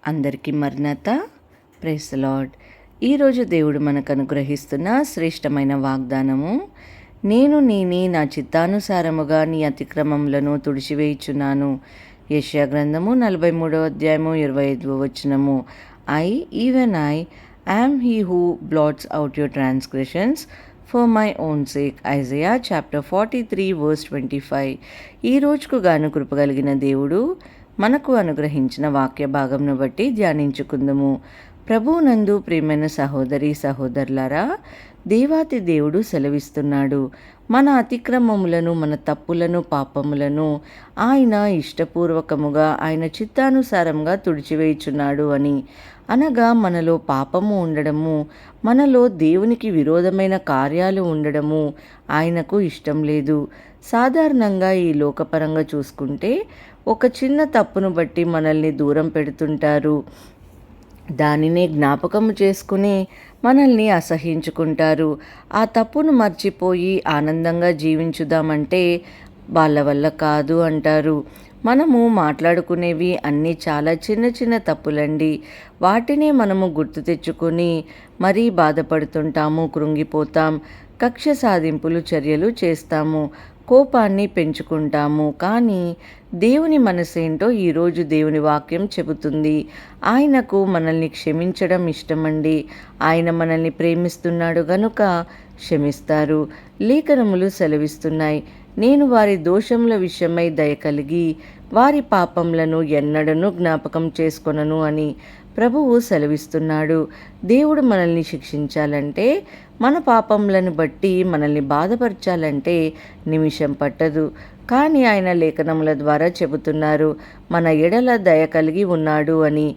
అందరికీ మర్నత. Praise the lord. ఈరోజు దేవుడు మనకు అనుగ్రహిస్తున్న శ్రేష్టమైన వాగ్దానము, నేను నా చిత్తానుసారముగా నీ అతిక్రమములను తుడిచివేయుచున్నాను. యెషయా గ్రంథము 43వ అధ్యాయము 25వ వచనము. I am he who blots out your transgressions for my own sake. Isaiah chapter 43 verse 25. ఈ రోజుకు గాను కృపగలిగిన దేవుడు మనకు అనుగ్రహించిన వాక్య భాగంను బట్టి ధ్యానించుకుందాము. ప్రభువునందు ప్రియమైన సహోదరి సహోదరులారా, దేవాతి దేవుడు సెలవిస్తున్నాడు, మన అతిక్రమములను, మన తప్పులను, పాపములను ఆయన ఇష్టపూర్వకముగా, ఆయన చిత్తానుసారంగా తుడిచివేయుచున్నాడు అని. అనగా మనలో పాపము ఉండడము, మనలో దేవునికి విరోధమైన కార్యాలు ఉండడము ఆయనకు ఇష్టం లేదు. సాధారణంగా ఈ లోకపరంగా చూసుకుంటే ఒక చిన్న తప్పును బట్టి మనల్ని దూరం పెడుతుంటారు. దానినే జ్ఞాపకము చేసుకుని మనల్ని అసహించుకుంటారు. ఆ తప్పును మర్చిపోయి ఆనందంగా జీవించుదామంటే వాళ్ళ వల్ల కాదు అంటారు. మనము మాట్లాడుకునేవి అన్నీ చాలా చిన్న చిన్న తప్పులండి. వాటినే మనము గుర్తు తెచ్చుకొని మరీ బాధపడుతుంటాము, కృంగిపోతాం, కక్ష సాధింపులు చర్యలు చేస్తాము, కోపాన్ని పెంచుకుంటాము. కానీ దేవుని మనసేంటో ఈరోజు దేవుని వాక్యం చెబుతుంది. ఆయనకు మనల్ని క్షమించడం ఇష్టమండి. ఆయన మనల్ని ప్రేమిస్తున్నాడు గనుక క్షమిస్తారు. లేఖనములు సెలవిస్తున్నాయి, నేను వారి దోషముల విషయమై దయ కలిగి వారి పాపములను ఎన్నడను జ్ఞాపకం చేసుకొనను అని ప్రభువు సెలవిస్తున్నాడు. దేవుడు మనల్ని శిక్షించాలంటే, మన పాపములను బట్టి మనల్ని బాధపరచాలంటే నిమిషం పట్టదు. కానీ ఆయన లేఖనముల ద్వారా చెబుతున్నారు, మన ఎడల దయ కలిగి ఉన్నాడు అని.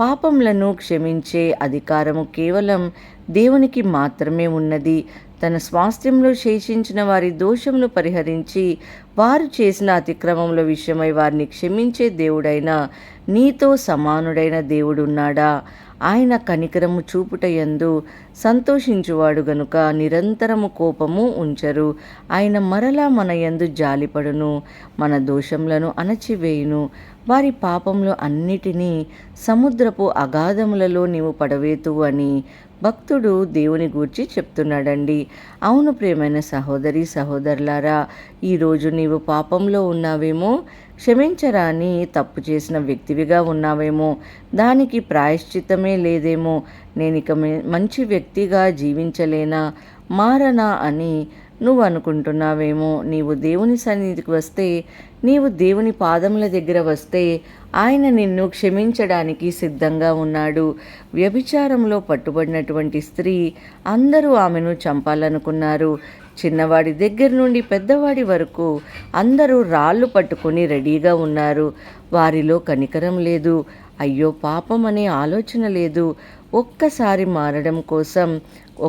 పాపములను క్షమించే అధికారము కేవలం దేవునికి మాత్రమే ఉన్నది. తన స్వాస్థ్యంలో శేషించిన వారి దోషమును పరిహరించి వారు చేసిన అతిక్రమముల విషయమై వారిని క్షమించే దేవుడైన, నీతో సమానుడైన దేవుడున్నాడా? ఆయన కనికరము చూపుటయందు సంతోషించువాడు గనుక నిరంతరము కోపము ఉంచరు. ఆయన మరలా మన యందు జాలిపడును, మన దోషములను అణచివేయును. వారి పాపములు అన్నిటినీ సముద్రపు అగాధములలో నీవు పడవేతువు అని భక్తుడు దేవుని గూర్చి చెప్తున్నాడండి. అవును ప్రియమైన సహోదరి సహోదరులారా, ఈరోజు నీవు పాపంలో ఉన్నావేమో, క్షమించరాని తప్పు చేసిన వ్యక్తివిగా ఉన్నావేమో, దానికి ప్రాయశ్చిత్తమే లేదేమో, నేనిక మంచి వ్యక్తిగా జీవించలేనా, మారనా అని నువ్వు అనుకుంటున్నావేమో. నీవు దేవుని సన్నిధికి వస్తే, నీవు దేవుని పాదముల దగ్గర వస్తే ఆయన నిన్ను క్షమించడానికి సిద్ధంగా ఉన్నాడు. వ్యభిచారంలో పట్టుబడినటువంటి స్త్రీ, అందరూ ఆమెను చంపాలనుకున్నారు. చిన్నవాడి దగ్గర నుండి పెద్దవాడి వరకు అందరూ రాళ్ళు పట్టుకొని రెడీగా ఉన్నారు. వారిలో కనికరం లేదు, అయ్యో పాపం అనే ఆలోచన లేదు. ఒక్కసారి మారడం కోసం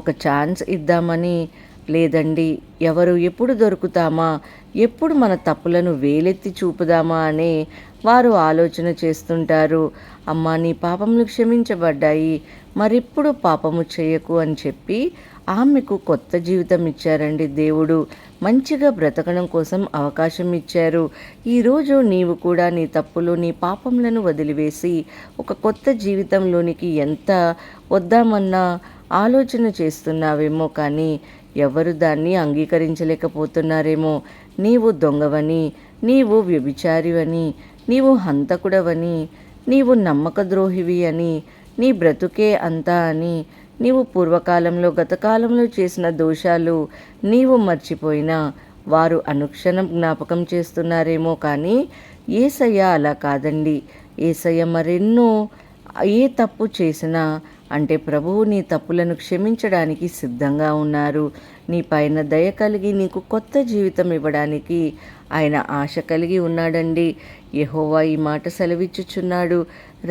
ఒక ఛాన్స్ ఇద్దామని లేదండి. ఎవరు ఎప్పుడు దొరుకుతామా, ఎప్పుడు మన తప్పులను వేలెత్తి చూపుదామా అనే వారు ఆలోచన చేస్తుంటారు. అమ్మా, నీ పాపములు క్షమించబడ్డాయి, మరెప్పుడు పాపము చేయకు అని చెప్పి ఆమెకు కొత్త జీవితం ఇచ్చారండి దేవుడు. మంచిగా బ్రతకడం కోసం అవకాశం ఇచ్చారు. ఈరోజు నీవు కూడా నీ తప్పులు, నీ పాపములను వదిలివేసి ఒక కొత్త జీవితంలోనికి ఎంత వద్దామన్నా ఆలోచన చేస్తున్నావేమో, కానీ ఎవరు దాన్ని అంగీకరించలేకపోతున్నారేమో. నీవు దొంగవని, నీవు వ్యభిచారివని, నీవు హంతకుడవని, నీవు నమ్మక ద్రోహివి అని, నీ బ్రతుకే అంతా అని, నీవు పూర్వకాలంలో గతకాలంలో చేసిన దోషాలు నీవు మర్చిపోయినా వారు అనుక్షణం జ్ఞాపకం చేస్తున్నారేమో. కానీ యేసయ్య అలా కాదండి. యేసయ్య మరెన్నో ఏ తప్పు చేసినా అంటే ప్రభువు నీ తప్పులను క్షమించడానికి సిద్ధంగా ఉన్నారు. నీ పైన దయ కలిగి నీకు కొత్త జీవితం ఇవ్వడానికి ఆయన ఆశ కలిగి ఉన్నాడండి. యెహోవా ఈ మాట సెలవిచ్చుచున్నాడు,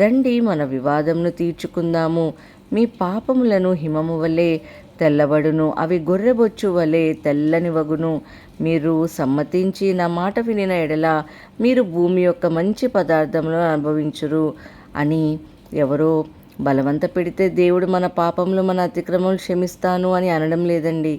రండి మన వివాదంను తీర్చుకుందాము. మీ పాపములను హిమము వలె తెల్లబడును, అవి గొర్రెబొచ్చు వలె తెల్లని వగును. మీరు సమ్మతించి నా మాట వినిన ఎడల మీరు భూమి యొక్క మంచి పదార్థములను అనుభవించురు అని. ఎవరో బలవంత పెడితే దేవుడు మన పాపములు, మన అతిక్రమములు క్షమిస్తాను అని అనడం లేదండి.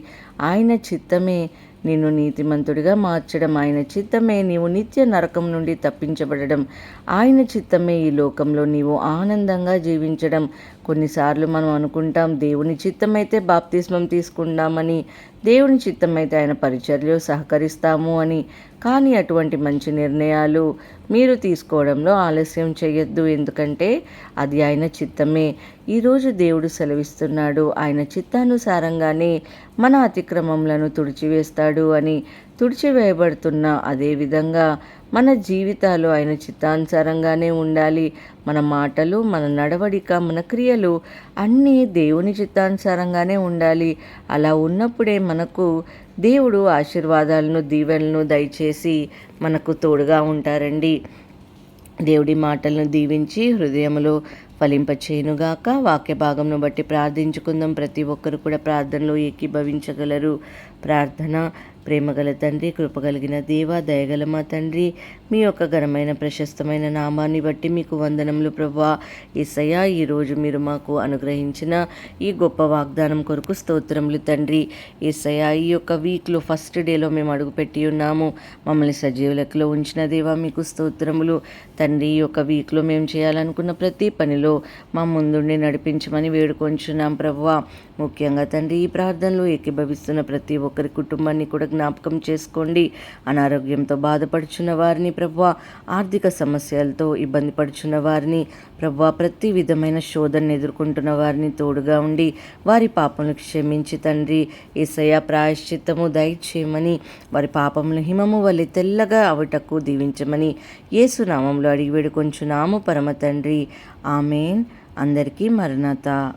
ఆయన చిత్తమే నిన్ను నీతిమంతుడిగా మార్చడం ఆయన చిత్తమే. నీవు నిత్య నరకం నుండి తప్పించబడడం ఆయన చిత్తమే. ఈ లోకంలో నీవు ఆనందంగా జీవించడం. కొన్నిసార్లు మనం అనుకుంటాం దేవుని చిత్తమైతే బాప్తిస్మం తీసుకుందామని, దేవుని చిత్తమైతే ఆయన పరిచర్యలో సహకరిస్తాము అని. కానీ అటువంటి మంచి నిర్ణయాలు మీరు తీసుకోవడంలో ఆలస్యం చేయొద్దు, ఎందుకంటే అది ఆయన చిత్తమే. ఈరోజు దేవుడు సెలవిస్తున్నాడు, ఆయన చిత్తానుసారంగానే మన అతిక్రమములను తుడిచివేస్తాడు అని. తుడిచివేయబడుతున్న అదేవిధంగా మన జీవితాలు ఆయన చిత్తానుసారంగానే ఉండాలి. మన మాటలు, మన నడవడిక, మన క్రియలు అన్నీ దేవుని చిత్తానుసారంగానే ఉండాలి. అలా ఉన్నప్పుడే మనకు దేవుడు ఆశీర్వాదాలను, దీవెనలను దయచేసి మనకు తోడుగా ఉంటారండి. దేవుడి మాటలను దీవించి హృదయములో ఫలింపచేయునుగాక. వాక్య భాగంను బట్టి ప్రార్థించుకుందాం. ప్రతి ఒక్కరు కూడా ప్రార్థనలో ఏకీభవించగలరు. ప్రార్థన. ప్రేమగల తండ్రి, కృపగలిగిన దేవ, దయగల మా తండ్రి, మీ యొక్క ఘనమైన ప్రశస్తమైన నామాన్ని బట్టి మీకు వందనములు ప్రభువా. యేసయ్యా, ఈరోజు మీరు మాకు అనుగ్రహించిన ఈ గొప్ప వాగ్దానం కొరకు స్తోత్రములు తండ్రి. యేసయ్యా, ఈ యొక్క వీక్లో ఫస్ట్ డేలో మేము అడుగుపెట్టి ఉన్నాము. మమ్మల్ని సజీవ లెక్కలో ఉంచిన దేవా మీకు స్తోత్రములు తండ్రి. ఈ యొక్క వీక్లో మేము చేయాలనుకున్న ప్రతి పనిలో మా ముందుండి నడిపించమని వేడుకొంచున్నాం ప్రభువా. ముఖ్యంగా తండ్రి, ఈ ప్రార్థనలో ఏకీభవిస్తున్న ప్రతి ఒక్కరి కుటుంబాన్ని కూడా జ్ఞాపకం చేసుకోండి. అనారోగ్యంతో బాధపడుచున్న వారిని ప్రభువా, ఆర్థిక సమస్యలతో ఇబ్బంది పడుచున్న వారిని ప్రభువా, ప్రతి విధమైన శోధనను ఎదుర్కొంటున్న వారిని తోడుగా ఉండి వారి పాపములను క్షమించి తండ్రి యేసయ్యా ప్రాయశ్చిత్తము దయచేయమని, వారి పాపములు హిమము వలె తెల్లగా అవటకు దీవించమని యేసు నామములో అడిగి వేడుకొంచున్నాము పరమ తండ్రి. ఆమేన్. అందరికీ మరణాత.